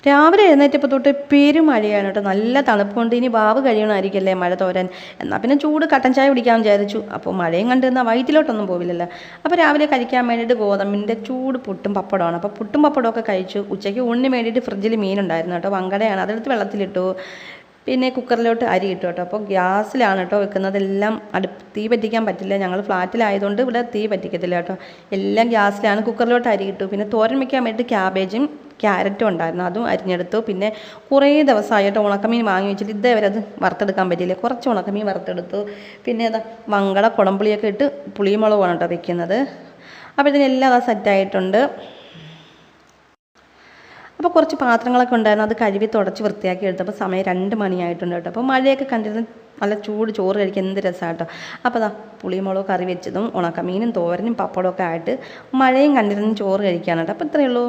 രാവിലെ എഴുന്നേറ്റപ്പോൾ തൊട്ട് പെരുമഴയാണ് കേട്ടോ. നല്ല തണുപ്പുണ്ട്. ഇനി വാവ് കഴിയണമായിരിക്കല്ലേ മഴ തോരാൻ. എന്നാൽ പിന്നെ ചൂട് കട്ടൻ ചായ കുടിക്കാൻ വിചാരിച്ചു. അപ്പോൾ മഴയും കണ്ട് നിന്നാൽ വയറ്റിലോട്ടൊന്നും പോവില്ലല്ലോ. അപ്പോൾ രാവിലെ കഴിക്കാൻ വേണ്ടിയിട്ട് ഗോതമ്പിൻ്റെ ചൂട് പുട്ടും പപ്പടമാണ്. അപ്പോൾ പുട്ടും പപ്പടമൊക്കെ കഴിച്ചു. ഉച്ചയ്ക്ക് ഊണിന് വേണ്ടിയിട്ട് ഫ്രിഡ്ജിൽ മീനുണ്ടായിരുന്നു കേട്ടോ. വങ്കടയാണ്. അതെടുത്ത് വെള്ളത്തിലിട്ടു. പിന്നെ കുക്കറിലോട്ട് അരി ഇട്ടു കേട്ടോ. അപ്പോൾ ഗ്യാസിലാണ് കേട്ടോ വെക്കുന്നതെല്ലാം. തീ പറ്റിക്കാൻ പറ്റില്ല. ഞങ്ങൾ ഫ്ലാറ്റിലായതുകൊണ്ട് ഇവിടെ തീ പറ്റിക്കത്തില്ല കേട്ടോ. എല്ലാം ഗ്യാസിലാണ്. കുക്കറിലോട്ട് അരി ഇട്ടു. പിന്നെ തോരൻ വയ്ക്കാൻ വേണ്ടിയിട്ട് ക്യാബേജും ക്യാരറ്റും ഉണ്ടായിരുന്നു. അതും അരിഞ്ഞെടുത്തു. പിന്നെ കുറേ ദിവസമായിട്ട് ഉണക്കമീൻ വാങ്ങി വെച്ചിട്ട് ഇതേവരെ അത് വറുത്തെടുക്കാൻ പറ്റിയില്ല. കുറച്ച് ഉണക്കമീൻ വറുത്തെടുത്തു. പിന്നെ അതാ വങ്കട കുടംപുളിയൊക്കെ ഇട്ട് പുളിമുളകാണ് കേട്ടോ വെക്കുന്നത്. അപ്പോൾ ഇതിനെല്ലാം അത് സെറ്റായിട്ടുണ്ട്. അപ്പോൾ കുറച്ച് പാത്രങ്ങളൊക്കെ ഉണ്ടായിരുന്നു. അത് കഴുകി തുടച്ച് വൃത്തിയാക്കി എടുത്തപ്പോൾ സമയം 2 മണിയായിട്ടുണ്ട് കേട്ടോ. അപ്പോൾ മഴയൊക്കെ കണ്ടിരുന്ന് നല്ല ചൂട് ചോറ് കഴിക്കാൻ എന്ത് രസമാണ് കേട്ടോ. അപ്പോൾ അതാ പുളിമുളക് കറി വെച്ചതും ഉണക്കമീനും തോരനും പപ്പടമൊക്കെ ആയിട്ട് മഴയും കണ്ടിരുന്ന് ചോറ് കഴിക്കാനായിട്ട്. അപ്പോൾ ഇത്രയേ ഉള്ളൂ.